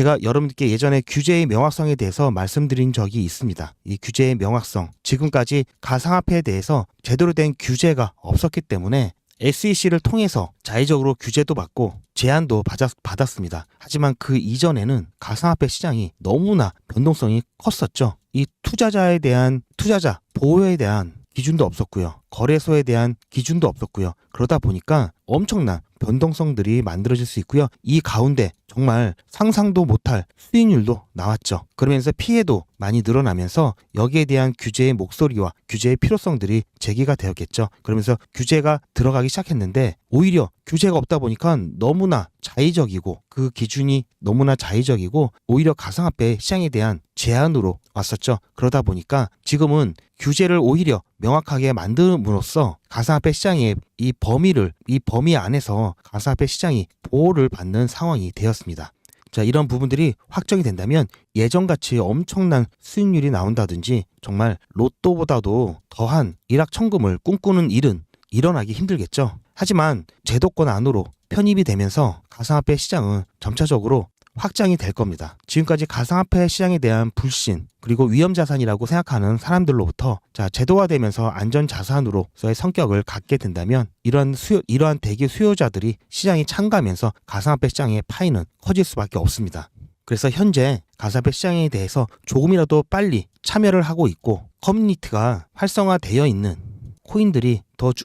제가 여러분들께 예전에 규제의 명확성에 대해서 말씀드린 적이 있습니다. 이 규제의 명확성, 지금까지 가상화폐에 대해서 제대로 된 규제가 없었기 때문에 SEC를 통해서 자의적으로 규제도 받고 제한도 받았습니다. 하지만 그 이전에는 가상화폐 시장이 너무나 변동성이 컸었죠. 이 투자자 보호에 대한 기준도 없었고요. 거래소에 대한 기준도 없었고요. 그러다 보니까 엄청난 변동성들이 만들어질 수 있고요. 이 가운데 정말 상상도 못할 수익률도 나왔죠. 그러면서 피해도 많이 늘어나면서 여기에 대한 규제의 목소리와 규제의 필요성들이 제기가 되었겠죠. 그러면서 규제가 들어가기 시작했는데 오히려 규제가 없다 보니까 너무나 자의적이고 그 기준이 너무나 자의적이고 오히려 가상화폐 시장에 대한 제한으로 왔었죠. 그러다 보니까 지금은 규제를 오히려 명확하게 만듦으로써 가상화폐 시장의 이 범위 안에서 가상화폐 시장이 보호를 받는 상황이 되었습니다. 자, 이런 부분들이 확정이 된다면 예전같이 엄청난 수익률이 나온다든지 정말 로또보다도 더한 일확천금을 꿈꾸는 일은 일어나기 힘들겠죠. 하지만 제도권 안으로 편입이 되면서 가상화폐 시장은 점차적으로 확장이 될 겁니다. 지금까지 가상화폐 시장에 대한 불신 그리고 위험자산이라고 생각하는 사람들로부터 제도화되면서 안전자산으로서의 성격을 갖게 된다면 이러한 대기 수요자들이 시장이 창가하면서 가상화폐 시장의 파이는 커질 수밖에 없습니다. 그래서 현재 가상화폐 시장에 대해서 조금이라도 빨리 참여를 하고 있고 커뮤니티가 활성화되어 있는 코인들이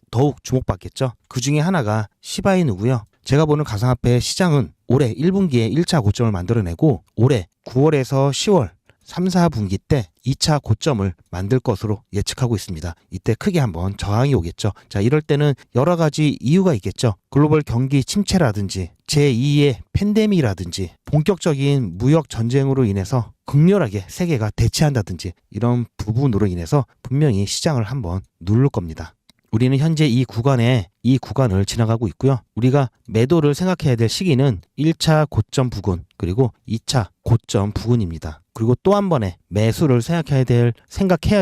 더욱 주목받겠죠. 그 중에 하나가 시바이누고요. 제가 보는 가상화폐 시장은 올해 1분기에 1차 고점을 만들어내고 올해 9월에서 10월 3, 4분기 때 2차 고점을 만들 것으로 예측하고 있습니다. 이때 크게 한번 저항이 오겠죠. 자, 이럴 때는 여러 가지 이유가 있겠죠. 글로벌 경기 침체라든지 제2의 팬데믹이라든지 본격적인 무역 전쟁으로 인해서 극렬하게 세계가 대치한다든지 이런 부분으로 인해서 분명히 시장을 한번 누를 겁니다. 우리는 현재 이 구간을 지나가고 있고요. 우리가 매도를 생각해야 될 시기는 1차 고점 부근 그리고 2차 고점 부근입니다. 그리고 또 한 번의 매수를 생각해야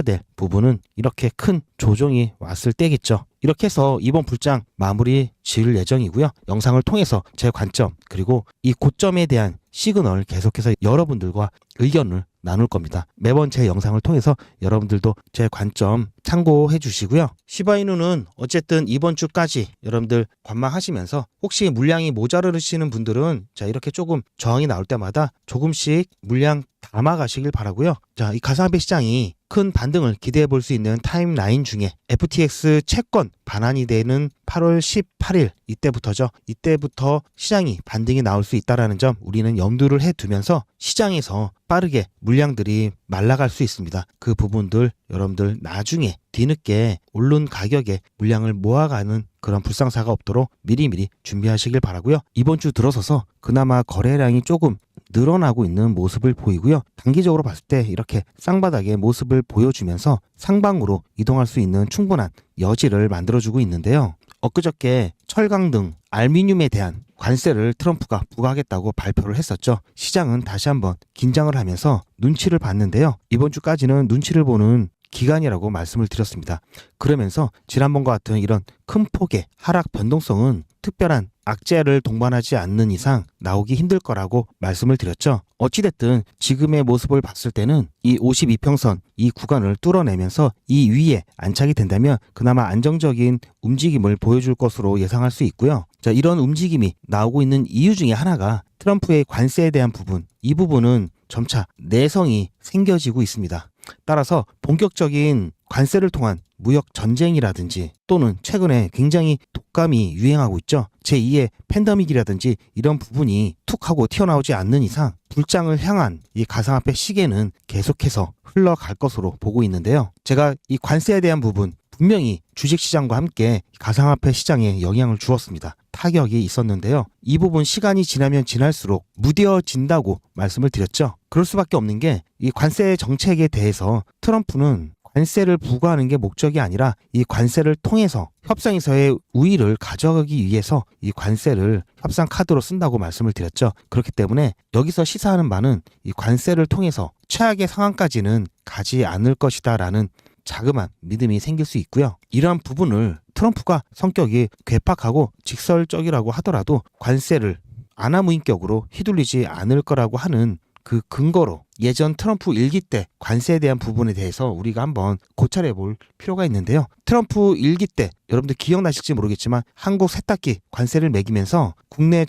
될 부분은 이렇게 큰 조정이 왔을 때겠죠. 이렇게 해서 이번 불장 마무리 지을 예정이고요. 영상을 통해서 제 관점 그리고 이 고점에 대한 시그널 계속해서 여러분들과 의견을 나눌 겁니다. 매번 제 영상을 통해서 여러분들도 제 관점 참고해 주시고요. 시바이누는 어쨌든 이번 주까지 여러분들 관망하시면서 혹시 물량이 모자르시는 분들은 이렇게 조금 저항이 나올 때마다 조금씩 물량 담아 가시길 바라고요. 자, 이 가상화폐 시장이 큰 반등을 기대해 볼 수 있는 타임라인 중에 FTX 채권 반환이 되는 8월 18일 이때부터 시장이 반등이 나올 수 있다는 점 우리는 염두를 해두면서 시장에서 빠르게 물량들이 말라갈 수 있습니다. 그 부분들 여러분들 나중에 뒤늦게 오른 가격에 물량을 모아가는 그런 불상사가 없도록 미리미리 준비하시길 바라고요. 이번 주 들어서서 그나마 거래량이 조금 늘어나고 있는 모습을 보이고요. 단기적으로 봤을 때 이렇게 쌍바닥의 모습을 보여주면서 상방으로 이동할 수 있는 충분한 여지를 만들어주고 있는데요. 엊그저께 철강 등 알루미늄에 대한 관세를 트럼프가 부과하겠다고 발표를 했었죠. 시장은 다시 한번 긴장을 하면서 눈치를 봤는데요. 이번 주까지는 눈치를 보는 기간이라고 말씀을 드렸습니다. 그러면서 지난번과 같은 이런 큰 폭의 하락 변동성은 특별한 악재를 동반하지 않는 이상 나오기 힘들 거라고 말씀을 드렸죠. 어찌됐든 지금의 모습을 봤을 때는 이 52평선 이 구간을 뚫어내면서 이 위에 안착이 된다면 그나마 안정적인 움직임을 보여줄 것으로 예상할 수 있고요. 자, 이런 움직임이 나오고 있는 이유 중에 하나가 트럼프의 관세에 대한 부분, 이 부분은 점차 내성이 생겨지고 있습니다. 따라서 본격적인 관세를 통한 무역 전쟁이라든지 또는 최근에 굉장히 독감이 유행하고 있죠. 제2의 팬데믹이라든지 이런 부분이 툭 하고 튀어나오지 않는 이상 불장을 향한 이 가상화폐 시계는 계속해서 흘러갈 것으로 보고 있는데요. 제가 이 관세에 대한 부분 분명히 주식시장과 함께 가상화폐 시장에 영향을 주었습니다. 타격이 있었는데요. 이 부분 시간이 지나면 지날수록 무뎌진다고 말씀을 드렸죠. 그럴 수밖에 없는 게 이 관세 정책에 대해서 트럼프는 관세를 부과하는 게 목적이 아니라 이 관세를 통해서 협상에서의 우위를 가져가기 위해서 이 관세를 협상 카드로 쓴다고 말씀을 드렸죠. 그렇기 때문에 여기서 시사하는 바는 이 관세를 통해서 최악의 상황까지는 가지 않을 것이다라는 자그마한 믿음이 생길 수 있고요. 이러한 부분을 트럼프가 성격이 괴팍하고 직설적이라고 하더라도 관세를 아나무인격으로 휘둘리지 않을 거라고 하는 그 근거로 예전 트럼프 일기 때 관세에 대한 부분에 대해서 우리가 한번 고찰해 볼 필요가 있는데요. 트럼프 일기 때 여러분들 기억나실지 모르겠지만 한국 세탁기 관세를 매기면서 국내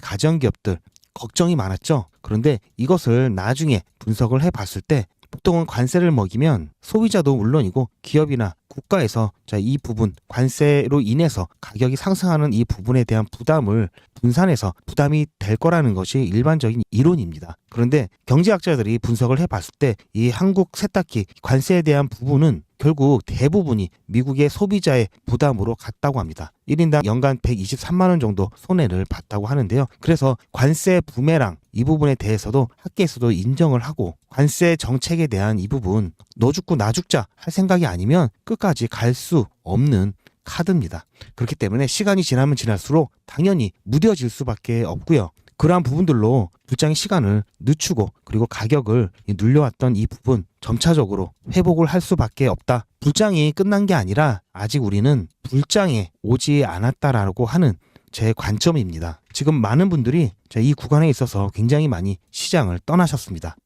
가정기업들 걱정이 많았죠. 그런데 이것을 나중에 분석을 해봤을 때 보통은 관세를 먹이면 소비자도 물론이고 기업이나 국가에서 이 부분 관세로 인해서 가격이 상승하는 이 부분에 대한 부담을 분산해서 부담이 될 거라는 것이 일반적인 이론입니다. 그런데 경제학자들이 분석을 해봤을 때 이 한국 세탁기 관세에 대한 부분은 결국 대부분이 미국의 소비자의 부담으로 갔다고 합니다. 1인당 연간 123만 원 정도 손해를 봤다고 하는데요. 그래서 관세 부메랑 이 부분에 대해서도 학계에서도 인정을 하고 관세 정책에 대한 이 부분 너 죽고 나 죽자 할 생각이 아니면 끝까지 갈 수 없는 카드입니다. 그렇기 때문에 시간이 지나면 지날수록 당연히 무뎌질 수밖에 없고요. 그러한 부분들로 불장의 시간을 늦추고 그리고 가격을 눌려왔던 이 부분 점차적으로 회복을 할 수밖에 없다. 불장이 끝난 게 아니라 아직 우리는 불장에 오지 않았다라고 하는 제 관점입니다. 지금 많은 분들이 이 구간에 있어서 굉장히 많이 시장을 떠나셨습니다.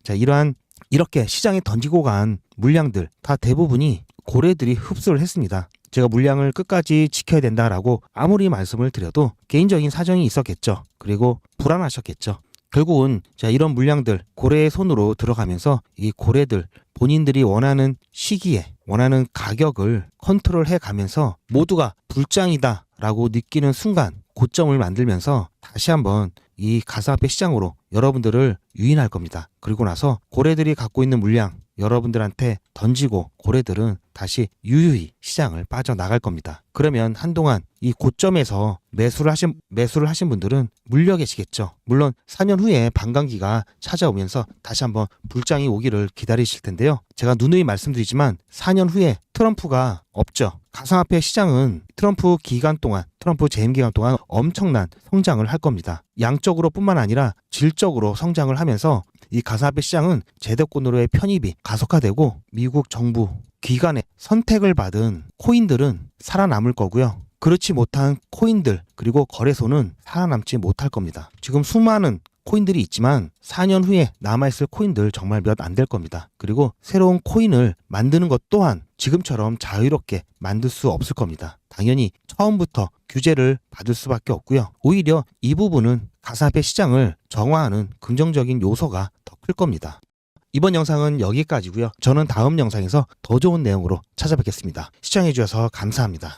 이렇게 시장에 던지고 간 물량들 다 대부분이 고래들이 흡수를 했습니다. 제가 물량을 끝까지 지켜야 된다라고 아무리 말씀을 드려도 개인적인 사정이 있었겠죠. 그리고 불안하셨겠죠. 결국은 이런 물량들 고래의 손으로 들어가면서 이 고래들 본인들이 원하는 시기에 원하는 가격을 컨트롤해 가면서 모두가 불장이다라고 느끼는 순간 고점을 만들면서 다시 한번 이 가상화폐 시장으로 여러분들을 유인할 겁니다. 그리고 나서 고래들이 갖고 있는 물량 여러분들한테 던지고 고래들은 다시 유유히 시장을 빠져나갈 겁니다. 그러면 한동안 이 고점에서 매수를 하신 분들은 물려 계시겠죠. 물론 4년 후에 반감기가 찾아오면서 다시 한번 불장이 오기를 기다리실 텐데요. 제가 누누이 말씀드리지만 4년 후에 트럼프가 없죠. 가상화폐 시장은 트럼프 재임 기간 동안 엄청난 성장을 할 겁니다. 양적으로 뿐만 아니라 질적으로 성장을 하면서 이 가상화폐 시장은 제도권으로의 편입이 가속화되고 미국 정부 기관의 선택을 받은 코인들은 살아남을 거고요. 그렇지 못한 코인들 그리고 거래소는 살아남지 못할 겁니다. 지금 수많은 코인들이 있지만 4년 후에 남아있을 코인들 정말 몇 안 될 겁니다. 그리고 새로운 코인을 만드는 것 또한 지금처럼 자유롭게 만들 수 없을 겁니다. 당연히 처음부터 규제를 받을 수밖에 없고요. 오히려 이 부분은 가상화폐 시장을 정화하는 긍정적인 요소가 더 클 겁니다. 이번 영상은 여기까지고요. 저는 다음 영상에서 더 좋은 내용으로 찾아뵙겠습니다. 시청해주셔서 감사합니다.